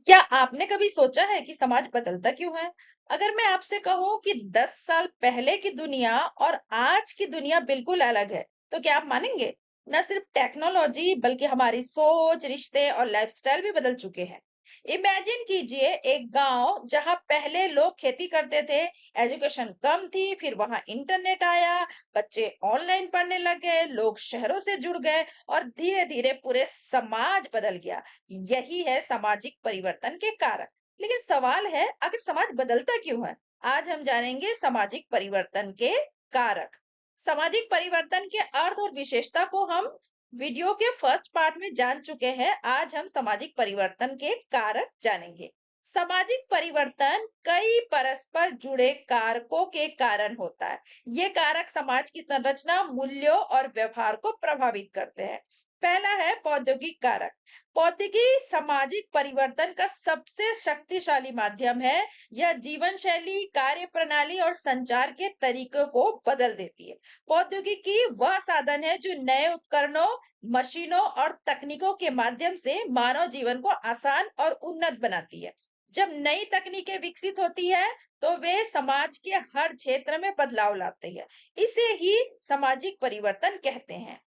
क्या आपने कभी सोचा है कि समाज बदलता क्यों है? अगर मैं आपसे कहूं कि 10 साल पहले की दुनिया और आज की दुनिया बिल्कुल अलग है, तो क्या आप मानेंगे? न सिर्फ टेक्नोलॉजी बल्कि हमारी सोच, रिश्ते और लाइफस्टाइल भी बदल चुके हैं। इमेजिन कीजिए एक गांव जहां पहले लोग खेती करते थे, एजुकेशन कम थी, फिर वहां इंटरनेट आया, बच्चे ऑनलाइन पढ़ने लग गए, लोग शहरों से जुड़ गए और धीरे-धीरे पूरे समाज बदल गया। यही है सामाजिक परिवर्तन के कारक। लेकिन सवाल है, आखिर समाज बदलता क्यों है? आज हम जानेंगे सामाजिक परिवर्तन के कारक। सामाजिक परिवर्तन के अर्थ और विशेषता को हम वीडियो के फर्स्ट पार्ट में जान चुके हैं। आज हम सामाजिक परिवर्तन के कारक जानेंगे। सामाजिक परिवर्तन कई परस्पर जुड़े कारकों के कारण होता है। ये कारक समाज की संरचना, मूल्यों और व्यवहार को प्रभावित करते हैं। पहला है प्रौद्योगिक कारक। प्रौद्योगिकी सामाजिक परिवर्तन का सबसे शक्तिशाली माध्यम है। यह जीवन शैली, कार्य प्रणाली और संचार के तरीकों को बदल देती है। प्रौद्योगिकी वह साधन है जो नए उपकरणों, मशीनों और तकनीकों के माध्यम से मानव जीवन को आसान और उन्नत बनाती है। जब नई तकनीकें विकसित होती है, तो वे समाज के हर क्षेत्र में बदलाव लाते हैं। इसे ही सामाजिक परिवर्तन कहते हैं।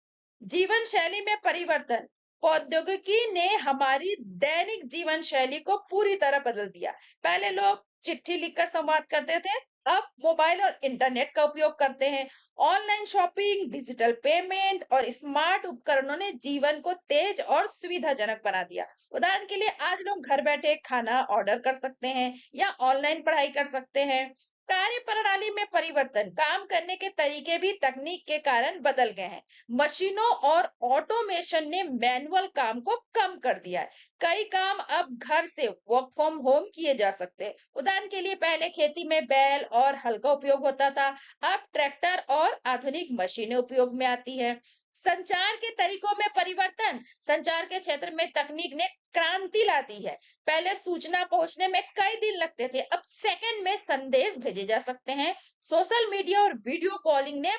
जीवन शैली में परिवर्तन। प्रौद्योगिकी ने हमारी दैनिक जीवन शैली को पूरी तरह बदल दिया। पहले लोग चिट्ठी लिखकर संवाद करते थे, अब मोबाइल और इंटरनेट का उपयोग करते हैं। ऑनलाइन शॉपिंग, डिजिटल पेमेंट और स्मार्ट उपकरणों ने जीवन को तेज और सुविधाजनक बना दिया। उदाहरण के लिए आज लोग घर बैठे खाना ऑर्डर कर सकते हैं या ऑनलाइन पढ़ाई कर सकते हैं। कार्य प्रणाली में परिवर्तन। काम करने के तरीके भी तकनीक के कारण बदल गए हैं। मशीनों और ऑटोमेशन ने मैनुअल काम को कम कर दिया है। कई काम अब घर से वर्क फ्रॉम होम किए जा सकते हैं। उदाहरण के लिए पहले खेती में बैल और हल का उपयोग होता था, अब ट्रैक्टर और आधुनिक मशीनें उपयोग में आती है। संचार के तरीकों में परिवर्तन। संचार के क्षेत्र में तकनीक ने क्रांति ला दी है। पहले सूचना पहुंचने में कई दिन लगते थे, अब सेकंड में संदेश भेजे जा सकते हैं। सोशल मीडिया और वीडियो कॉलिंग ने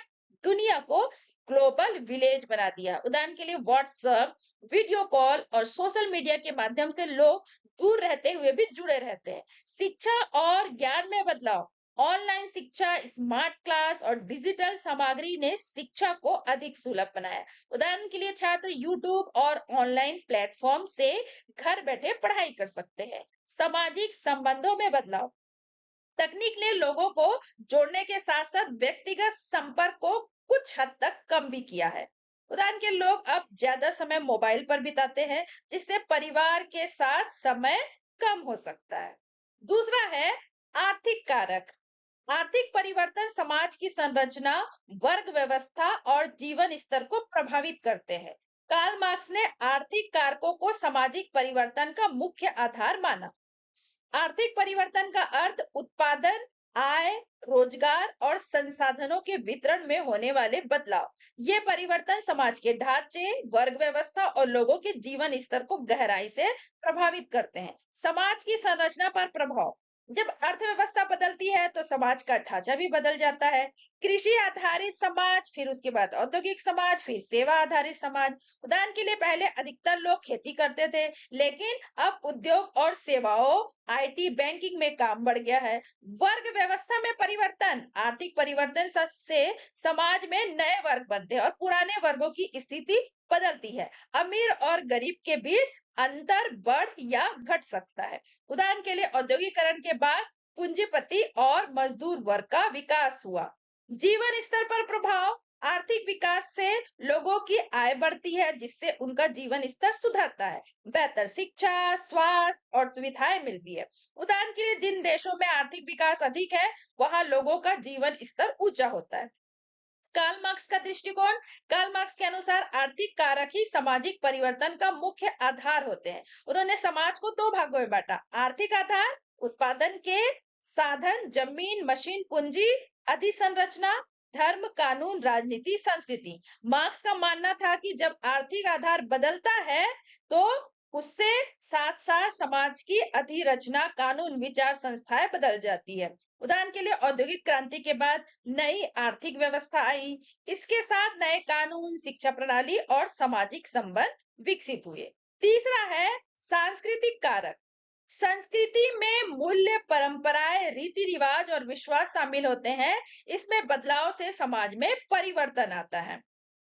दुनिया को ग्लोबल विलेज बना दिया। उदाहरण के लिए व्हाट्सएप, वीडियो कॉल और सोशल मीडिया के माध्यम से लोग दूर रहते हुए भी जुड़े रहते हैं। शिक्षा और ज्ञान में बदलाव। ऑनलाइन शिक्षा, स्मार्ट क्लास और डिजिटल सामग्री ने शिक्षा को अधिक सुलभ बनाया। उदाहरण के लिए छात्र यूट्यूब और ऑनलाइन प्लेटफॉर्म से घर बैठे पढ़ाई कर सकते हैं। सामाजिक संबंधों में बदलाव। तकनीक ने लोगों को जोड़ने के साथ साथ व्यक्तिगत संपर्क को कुछ हद तक कम भी किया है। उदाहरण के लोग अब ज्यादा समय मोबाइल पर बिताते हैं, जिससे परिवार के साथ समय कम हो सकता है। दूसरा है आर्थिक कारक। आर्थिक परिवर्तन समाज की संरचना, वर्ग व्यवस्था और जीवन स्तर को प्रभावित करते हैं। कार्ल मार्क्स ने आर्थिक कारकों को सामाजिक परिवर्तन का मुख्य आधार माना। आर्थिक परिवर्तन का अर्थ उत्पादन, आय, रोजगार और संसाधनों के वितरण में होने वाले बदलाव। ये परिवर्तन समाज के ढांचे, वर्ग व्यवस्था और लोगों के जीवन स्तर को गहराई से प्रभावित करते हैं। समाज की संरचना पर प्रभाव। जब अर्थव्यवस्था बदलती है तो समाज का ढांचा भी बदल जाता है। कृषि आधारित समाज, फिर उसके बाद औद्योगिक समाज, फिर सेवा आधारित समाज। उदाहरण के लिए पहले अधिकतर लोग खेती करते थे, लेकिन अब उद्योग और सेवाओं, आईटी, बैंकिंग में काम बढ़ गया है। वर्ग व्यवस्था में परिवर्तन। आर्थिक परिवर्तन से समाज में नए वर्ग बनते हैं और पुराने वर्गों की स्थिति बदलती है। अमीर और गरीब के बीच अंतर बढ़ या घट सकता है। उदाहरण के लिए औद्योगिकरण के बाद पूंजीपति और मजदूर वर्ग का विकास हुआ। जीवन स्तर पर प्रभाव। आर्थिक विकास से लोगों की आय बढ़ती है, जिससे उनका जीवन स्तर सुधरता है। बेहतर शिक्षा, स्वास्थ्य और सुविधाएं मिलती है। उदाहरण के लिए जिन देशों में आर्थिक विकास अधिक है, वहां लोगों का जीवन स्तर ऊंचा होता है। कार्ल मार्क्स का दृष्टिकोण। कार्ल मार्क्स के अनुसार आर्थिक कारक ही सामाजिक परिवर्तन का मुख्य आधार होते हैं। उन्होंने समाज को दो भागों में बांटा। आर्थिक आधार, उत्पादन के साधन, जमीन, मशीन, पूंजी, अधिसंरचना, धर्म, कानून, राजनीति, संस्कृति। मार्क्स का मानना था कि जब आर्थिक आधार बदलता है, तो उससे साथ साथ समाज की अधिरचना, कानून, विचार, संस्थाएं बदल जाती है। उदाहरण के लिए औद्योगिक क्रांति के बाद नई आर्थिक व्यवस्था आई। इसके साथ नए कानून, शिक्षा प्रणाली और सामाजिक संबंध विकसित हुए। तीसरा है सांस्कृतिक कारक। संस्कृति में मूल्य, परंपराएं, रीति रिवाज और विश्वास शामिल होते हैं। इसमें बदलाव से समाज में परिवर्तन आता है।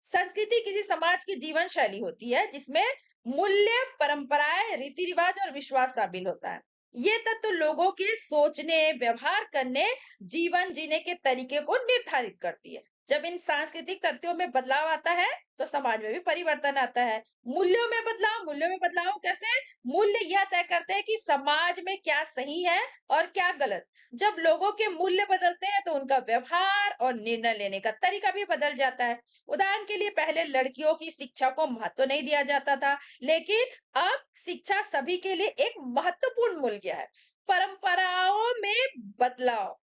संस्कृति किसी समाज की जीवन शैली होती है जिसमें मूल्य, परंपराएं, रीति रिवाज और विश्वास शामिल होता है। ये तत्व लोगों के सोचने, व्यवहार करने, जीवन जीने के तरीके को निर्धारित करती है। जब इन सांस्कृतिक तथ्यों में बदलाव आता है तो समाज में भी परिवर्तन आता है। मूल्यों में बदलाव कैसे? मूल्य यह तय करते हैं कि समाज में क्या सही है और क्या गलत। जब लोगों के मूल्य बदलते हैं तो उनका व्यवहार और निर्णय लेने का तरीका भी बदल जाता है। उदाहरण के लिए पहले लड़कियों की शिक्षा को महत्व नहीं दिया जाता था, लेकिन अब शिक्षा सभी के लिए एक महत्वपूर्ण मूल्य है। परंपराओं में बदलाव,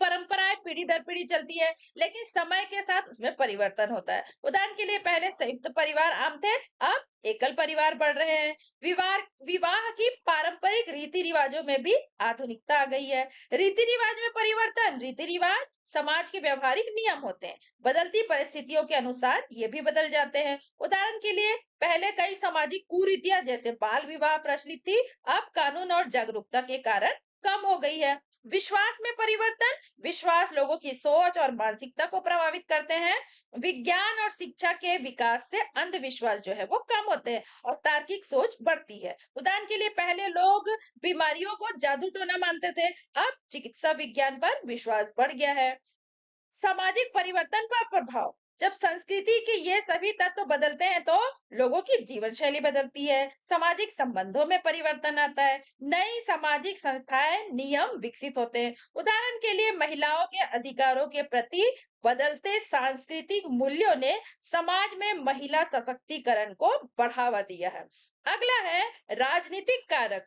परंपराएं पीढ़ी दर पीढ़ी चलती है, लेकिन समय के साथ उसमें परिवर्तन होता है। उदाहरण के लिए पहले संयुक्त परिवार आम थे, अब एकल परिवार बढ़ रहे हैं। विवाह विवाह की पारंपरिक रीति रिवाजों में भी आधुनिकता आ गई है। रीति रिवाज में परिवर्तन, रीति रिवाज समाज के व्यवहारिक नियम होते हैं, बदलती परिस्थितियों के अनुसार ये भी बदल जाते हैं। उदाहरण के लिए पहले कई सामाजिक कुरीतियां जैसे बाल विवाह प्रचलित थी, अब कानून और जागरूकता के कारण कम हो गई है। विश्वास में परिवर्तन, विश्वास लोगों की सोच और मानसिकता को प्रभावित करते हैं। विज्ञान और शिक्षा के विकास से अंधविश्वास जो है वो कम होते हैं और तार्किक सोच बढ़ती है। उदाहरण के लिए पहले लोग बीमारियों को जादू टोना मानते थे, अब चिकित्सा विज्ञान पर विश्वास बढ़ गया है। सामाजिक परिवर्तन पर प्रभाव, जब संस्कृति के ये सभी तत्व बदलते हैं तो लोगों की जीवन शैली बदलती है, सामाजिक संबंधों में परिवर्तन आता है, नई सामाजिक संस्थाएं, नियम विकसित होते हैं। उदाहरण के लिए महिलाओं के अधिकारों के प्रति बदलते सांस्कृतिक मूल्यों ने समाज में महिला सशक्तिकरण को बढ़ावा दिया है। अगला है राजनीतिक कारक।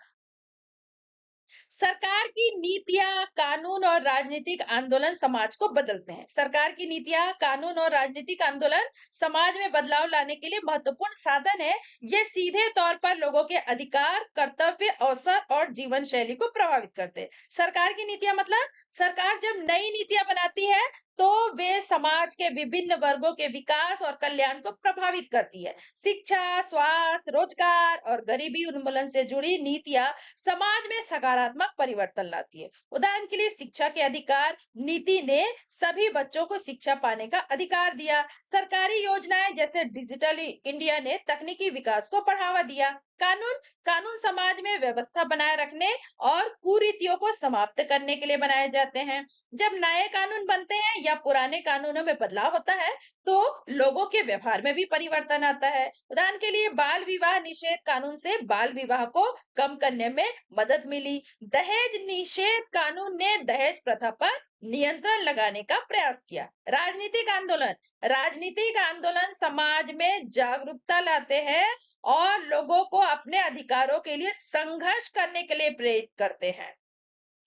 सरकार की नीतियां, कानून और राजनीतिक आंदोलन समाज को बदलते हैं। सरकार की नीतियां, कानून और राजनीतिक आंदोलन समाज में बदलाव लाने के लिए महत्वपूर्ण साधन है। ये सीधे तौर पर लोगों के अधिकार, कर्तव्य, अवसर और जीवन शैली को प्रभावित करते हैं। सरकार की नीतियां मतलब सरकार जब नई नीतियां बनाती है तो वे समाज के विभिन्न वर्गों के विकास और कल्याण को प्रभावित करती है। शिक्षा, स्वास्थ्य, रोजगार और गरीबी उन्मूलन से जुड़ी नीतियां समाज में सकारात्मक परिवर्तन लाती है। उदाहरण के लिए शिक्षा के अधिकार नीति ने सभी बच्चों को शिक्षा पाने का अधिकार दिया। सरकारी योजनाएं जैसे डिजिटल इंडिया ने तकनीकी विकास को बढ़ावा दिया। कानून, कानून समाज में व्यवस्था बनाए रखने और कुरीतियों को समाप्त करने के लिए बनाए जाते हैं। जब नए कानून बनते हैं या पुराने कानूनों में बदलाव होता है तो लोगों के व्यवहार में भी परिवर्तन आता है। उदाहरण के लिए बाल विवाह निषेध कानून से बाल विवाह को कम करने में मदद मिली। दहेज निषेध कानून ने दहेज प्रथा पर नियंत्रण लगाने का प्रयास किया। राजनीतिक आंदोलन समाज में जागरूकता लाते हैं और लोगों को अपने अधिकारों के लिए संघर्ष करने के लिए प्रेरित करते हैं।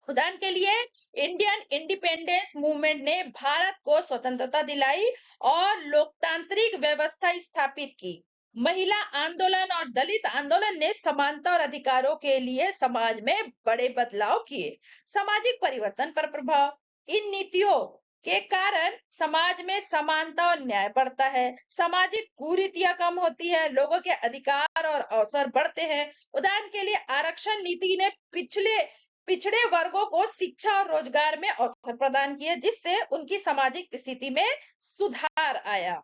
उदाहरण के लिए इंडियन इंडिपेंडेंस मूवमेंट ने भारत को स्वतंत्रता दिलाई और लोकतांत्रिक व्यवस्था स्थापित की। महिला आंदोलन और दलित आंदोलन ने समानता और अधिकारों के लिए समाज में बड़े बदलाव किए। सामाजिक परिवर्तन पर प्रभाव, इन नीतियों के कारण समाज में समानता और न्याय बढ़ता है, सामाजिक कुरीतियां कम होती है, लोगों के अधिकार और अवसर बढ़ते हैं। उदाहरण के लिए आरक्षण नीति ने पिछड़े वर्गों को शिक्षा और रोजगार में अवसर प्रदान किए, जिससे उनकी सामाजिक स्थिति में सुधार आया।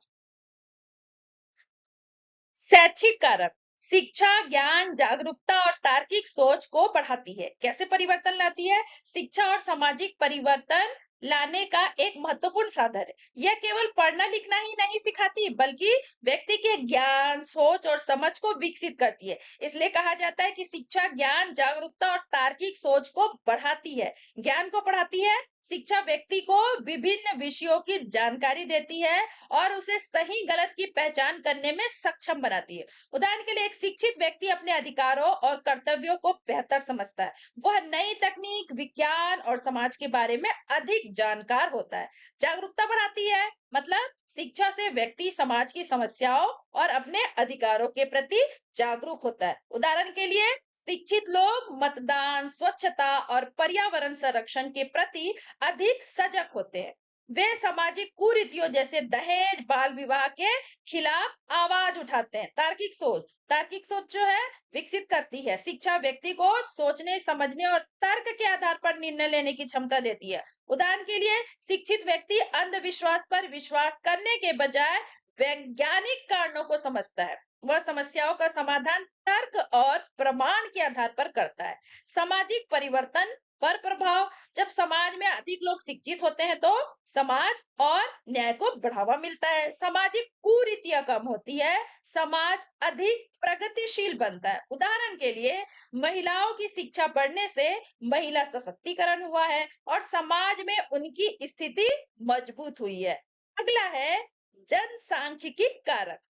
शैक्षिक कारक, शिक्षा, ज्ञान, जागरूकता और तार्किक सोच को बढ़ाती है। कैसे परिवर्तन लाती है? शिक्षा और सामाजिक परिवर्तन लाने का एक महत्वपूर्ण साधन है। यह केवल पढ़ना लिखना ही नहीं सिखाती, बल्कि व्यक्ति के ज्ञान, सोच और समझ को विकसित करती है। इसलिए कहा जाता है कि शिक्षा ज्ञान, जागरूकता और तार्किक सोच को बढ़ाती है। ज्ञान को बढ़ाती है, शिक्षा व्यक्ति को विभिन्न विषयों की जानकारी देती है और उसे सही गलत की पहचान करने में सक्षम बनाती है। उदाहरण के लिए एक शिक्षित व्यक्ति अपने अधिकारों और कर्तव्यों को बेहतर समझता है। वह नई तकनीक, विज्ञान और समाज के बारे में अधिक जानकार होता है। जागरूकता बढ़ाती है मतलब शिक्षा से व्यक्ति समाज की समस्याओं और अपने अधिकारों के प्रति जागरूक होता है। उदाहरण के लिए शिक्षित लोग मतदान, स्वच्छता और पर्यावरण संरक्षण के प्रति अधिक सजग होते हैं। वे सामाजिक कुरीतियों जैसे दहेज, बाल विवाह के खिलाफ आवाज उठाते हैं। तार्किक सोच जो है विकसित करती है। शिक्षा व्यक्ति को सोचने, समझने और तर्क के आधार पर निर्णय लेने की क्षमता देती है। उदाहरण के लिए शिक्षित व्यक्ति अंधविश्वास पर विश्वास करने के बजाय वैज्ञानिक कारणों को समझता है। वह समस्याओं का समाधान तर्क और प्रमाण के आधार पर करता है। सामाजिक परिवर्तन पर प्रभाव। जब समाज में अधिक लोग शिक्षित होते हैं तो समाज और न्याय को बढ़ावा मिलता है। सामाजिक कुरीतियां कम होती है। समाज अधिक प्रगतिशील बनता है। उदाहरण के लिए महिलाओं की शिक्षा बढ़ने से महिला सशक्तिकरण हुआ है और समाज में उनकी स्थिति मजबूत हुई है। अगला है जनसांख्यिकी कारक।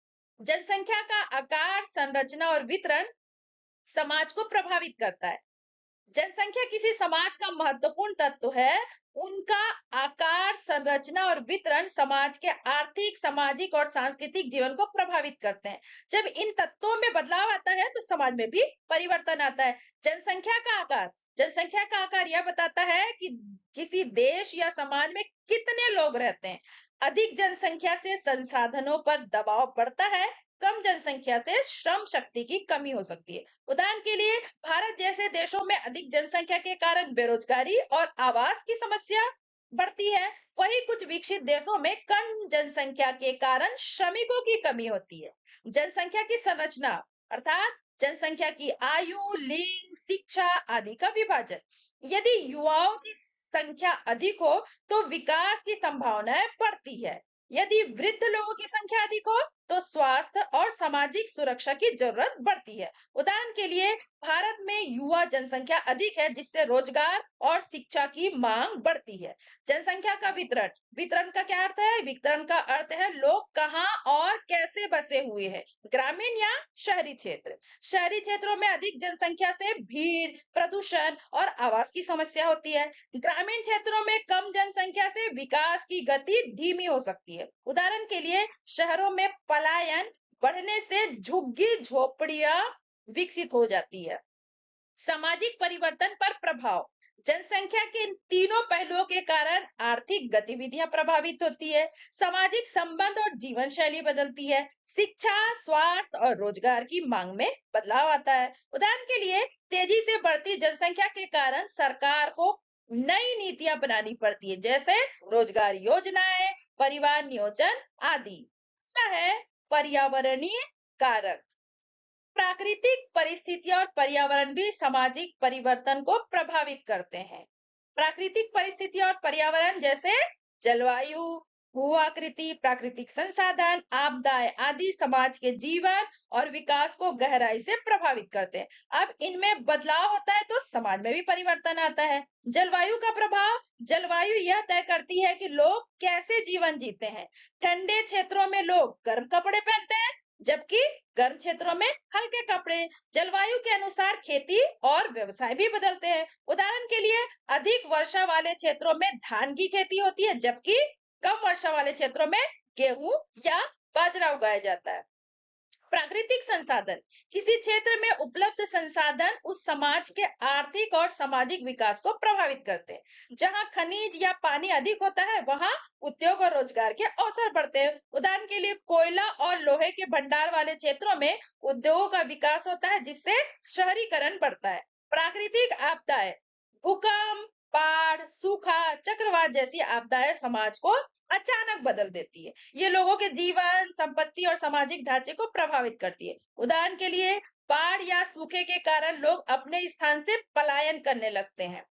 जनसंख्या का आकार, संरचना और वितरण समाज को प्रभावित करता है। जनसंख्या किसी समाज का महत्वपूर्ण तत्व है। उनका आकार, संरचना और वितरण समाज के आर्थिक, सामाजिक और सांस्कृतिक जीवन को प्रभावित करते हैं। जब इन तत्वों में बदलाव आता है तो समाज में भी परिवर्तन आता है। जनसंख्या का आकार यह बताता है कि किसी देश या समाज में कितने लोग रहते हैं। अधिक जनसंख्या से संसाधनों पर दबाव बढ़ता है। कम जनसंख्या से श्रम शक्ति की कमी हो सकती है। उदाहरण के लिए भारत जैसे देशों में अधिक जनसंख्या के कारण बेरोजगारी और आवास की समस्या बढ़ती है। वहीं कुछ विकसित देशों में कम जनसंख्या के कारण श्रमिकों की कमी होती है। जनसंख्या की संरचना अर्थात जनसंख्या की आयु, लिंग, शिक्षा आदि का विभाजन। यदि युवाओं की संख्या अधिक हो तो विकास की संभावनाएं बढ़ती है। यदि वृद्ध लोगों की संख्या अधिक हो तो स्वास्थ्य और सामाजिक सुरक्षा की जरूरत बढ़ती है। उदाहरण के लिए भारत में युवा जनसंख्या अधिक है जिससे रोजगार और शिक्षा की मांग बढ़ती है। जनसंख्या का वितरण। वितरण का क्या अर्थ है? वितरण का अर्थ है लोग कहाँ और कैसे बसे हुए हैं। ग्रामीण या शहरी क्षेत्र। शहरी क्षेत्रों में अधिक जनसंख्या से भीड़, प्रदूषण और आवास की समस्या होती है। ग्रामीण क्षेत्रों में कम जनसंख्या से विकास की गति धीमी हो सकती है। उदाहरण के लिए शहरों में पलायन बढ़ने से झुग्गी झोपड़ियां विकसित हो जाती है। सामाजिक परिवर्तन पर प्रभाव। जनसंख्या के इन तीनों पहलुओं के कारण आर्थिक गतिविधियां प्रभावित होती है। सामाजिक संबंध और जीवन शैली बदलती है। शिक्षा, स्वास्थ्य और रोजगार की मांग में बदलाव आता है। उदाहरण के लिए तेजी से बढ़ती जनसंख्या के कारण सरकार को नई नीतियां बनानी पड़ती है जैसे रोजगार योजनाएं, परिवार नियोजन आदि। अगला है पर्यावरणीय कारक। प्राकृतिक परिस्थितियां और पर्यावरण भी सामाजिक परिवर्तन को प्रभावित करते हैं। प्राकृतिक परिस्थितियां और पर्यावरण जैसे जलवायु, भू-आकृति, प्राकृतिक संसाधन, आपदाएं आदि समाज के जीवन और विकास को गहराई से प्रभावित करते हैं। अब इनमें बदलाव होता है तो समाज में भी परिवर्तन आता है। जलवायु का प्रभाव। जलवायु यह तय करती है कि लोग कैसे जीवन जीते हैं। ठंडे क्षेत्रों में लोग गर्म कपड़े पहनते हैं जबकि गर्म क्षेत्रों में हल्के कपड़े। जलवायु के अनुसार खेती और व्यवसाय भी बदलते हैं। उदाहरण के लिए अधिक वर्षा वाले क्षेत्रों में धान की खेती होती है जबकि कम वर्षा वाले क्षेत्रों में गेहूं या बाजरा उगाया जाता है। प्राकृतिक संसाधन। किसी क्षेत्र में उपलब्ध संसाधन उस समाज के आर्थिक और सामाजिक विकास को प्रभावित करते हैं। जहां खनिज या पानी अधिक होता है वहां उद्योग और रोजगार के अवसर बढ़ते हैं। उदाहरण के लिए कोयला और लोहे के भंडार वाले क्षेत्रों में उद्योगों का विकास होता है जिससे शहरीकरण बढ़ता है। प्राकृतिक आपदाएं। भूकंप, बाढ़, सूखा, चक्रवात जैसी आपदाएं समाज को अचानक बदल देती है। ये लोगों के जीवन, संपत्ति और सामाजिक ढांचे को प्रभावित करती है। उदाहरण के लिए बाढ़ या सूखे के कारण लोग अपने स्थान से पलायन करने लगते हैं।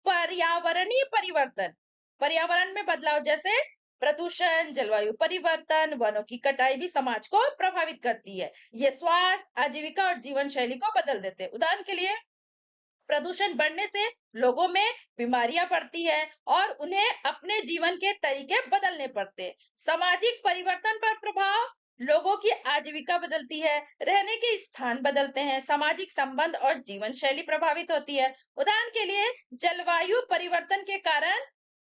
पर्यावरणीय परिवर्तन। पर्यावरण में बदलाव जैसे प्रदूषण, जलवायु परिवर्तन, वनों की कटाई भी समाज को प्रभावित करती है। ये स्वास्थ्य, आजीविका और जीवन शैली को बदल देते हैं। उदाहरण के लिए प्रदूषण बढ़ने से लोगों में बीमारियां बढ़ती है और उन्हें अपने जीवन के तरीके बदलने पड़ते हैं। सामाजिक परिवर्तन पर प्रभाव। लोगों की आजीविका बदलती है, रहने के स्थान बदलते हैं, सामाजिक संबंध और जीवन शैली प्रभावित होती है। उदाहरण के लिए जलवायु परिवर्तन के कारण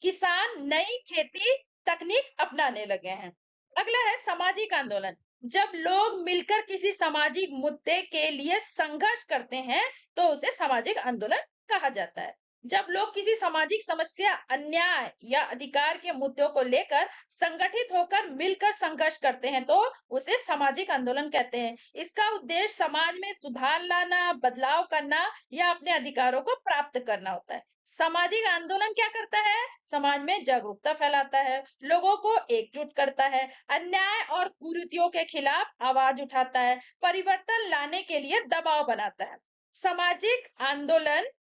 किसान नई खेती तकनीक अपनाने लगे हैं। अगला है सामाजिक आंदोलन। जब लोग मिलकर किसी सामाजिक मुद्दे के लिए संघर्ष करते हैं तो उसे सामाजिक आंदोलन कहा जाता है। जब लोग किसी सामाजिक समस्या, अन्याय या अधिकार के मुद्दों को लेकर संगठित होकर मिलकर संघर्ष करते हैं, तो उसे सामाजिक आंदोलन कहते हैं। इसका उद्देश्य समाज में सुधार लाना, बदलाव करना या अपने अधिकारों को प्राप्त करना होता है। सामाजिक आंदोलन क्या करता है? समाज में जागरूकता फैलाता है, लोगों को एकजुट करता है, अन्याय और कुरीतियों के खिलाफ आवाज उठाता है, परिवर्तन लाने के लिए दबाव बनाता है। सामाजिक आंदोलन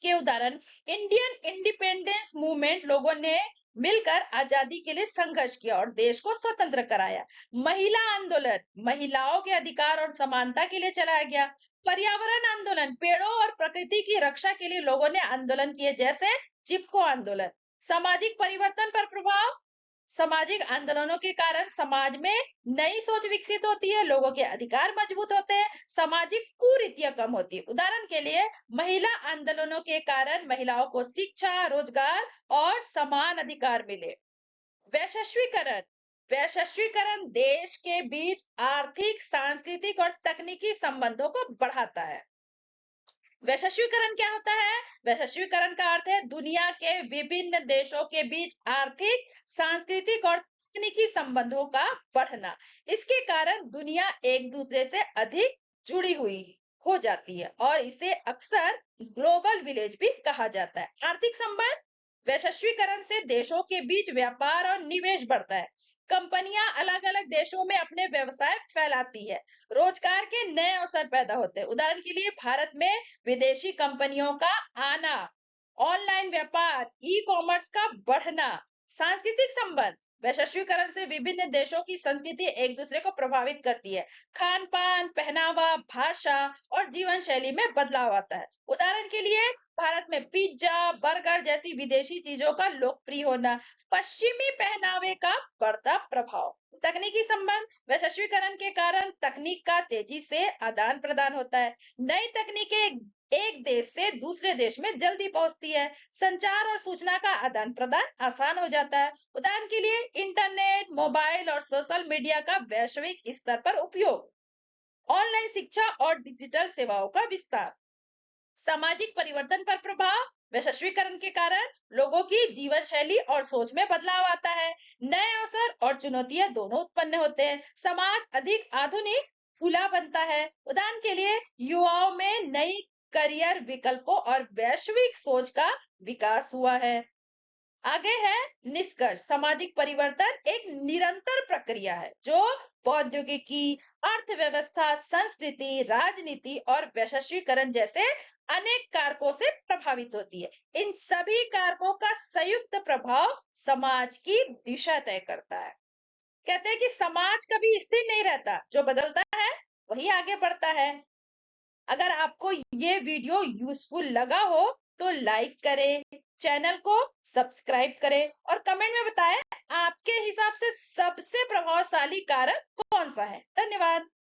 के उदाहरण, इंडियन इंडिपेंडेंस मूवमेंट, लोगों ने मिलकर आजादी के लिए संघर्ष किया और देश को स्वतंत्र कराया। महिला आंदोलन, महिलाओं के अधिकार और समानता के लिए चलाया गया। पर्यावरण आंदोलन, पेड़ों और प्रकृति की रक्षा के लिए लोगों ने आंदोलन किए, जैसे चिपको आंदोलन। सामाजिक परिवर्तन पर प्रभाव, सामाजिक आंदोलनों के कारण समाज में नई सोच विकसित होती है, लोगों के अधिकार मजबूत होते हैं, सामाजिक कुरीतियां कम होती है। उदाहरण के लिए, महिला आंदोलनों के कारण महिलाओं को शिक्षा, रोजगार और समान अधिकार मिले। वैश्वीकरण, वैश्वीकरण देश के बीच आर्थिक, सांस्कृतिक और तकनीकी संबंधों को बढ़ाता है। वैश्वीकरण क्या होता है? वैश्वीकरण का अर्थ है दुनिया के विभिन्न देशों के बीच आर्थिक, सांस्कृतिक और तकनीकी संबंधों का बढ़ना। इसके कारण दुनिया एक दूसरे से अधिक जुड़ी हुई हो जाती है और इसे अक्सर ग्लोबल विलेज भी कहा जाता है। आर्थिक संबंध, वैश्वीकरण से देशों के बीच व्यापार और निवेश बढ़ता है। कंपनियां अलग अलग देशों में अपने व्यवसाय फैलाती है, रोजगार के नए अवसर पैदा होते हैं। उदाहरण के लिए, भारत में विदेशी कंपनियों का आना, ऑनलाइन व्यापार, ई कॉमर्स का बढ़ना। सांस्कृतिक संबंध, वैश्वीकरण से विभिन्न देशों की संस्कृति एक दूसरे को प्रभावित करती है। खान पान, पहनावा, भाषा और जीवन शैली में बदलाव आता है। उदाहरण के लिए, भारत में पिज्जा, बर्गर जैसी विदेशी चीजों का लोकप्रिय होना, पश्चिमी पहनावे का बढ़ता प्रभाव। तकनीकी संबंध, वैश्वीकरण के कारण तकनीक का तेजी से आदान प्रदान होता है। नई तकनीकें एक देश से दूसरे देश में जल्दी पहुंचती है, संचार और सूचना का आदान प्रदान आसान हो जाता है। उदाहरण के लिए, इंटरनेट, मोबाइल और सोशल मीडिया का वैश्विक स्तर पर उपयोग। ऑनलाइन शिक्षा और डिजिटल सेवाओं का विस्तार। सामाजिक परिवर्तन पर प्रभाव, वैश्वीकरण के कारण लोगों की जीवन शैली और सोच में बदलाव आता है, नए अवसर और चुनौतियां दोनों उत्पन्न होते हैं, समाज अधिक आधुनिक, खुला बनता है। उदाहरण के लिए, युवाओं में नई करियर विकल्पों और वैश्विक सोच का विकास हुआ है। आगे है निष्कर्ष, सामाजिक परिवर्तन एक निरंतर प्रक्रिया है जो प्रौद्योगिकी, अर्थव्यवस्था, संस्कृति, राजनीति और वैश्वीकरण जैसे अनेक कारकों से प्रभावित होती है। इन सभी कारकों का संयुक्त प्रभाव समाज की दिशा तय करता है। कहते हैं कि समाज कभी स्थिर नहीं रहता, जो बदलता है वही आगे बढ़ता है। अगर आपको ये वीडियो यूजफुल लगा हो तो लाइक करें, चैनल को सब्सक्राइब करें और कमेंट में बताएं आपके हिसाब से सबसे प्रभावशाली कारक कौन सा है। धन्यवाद।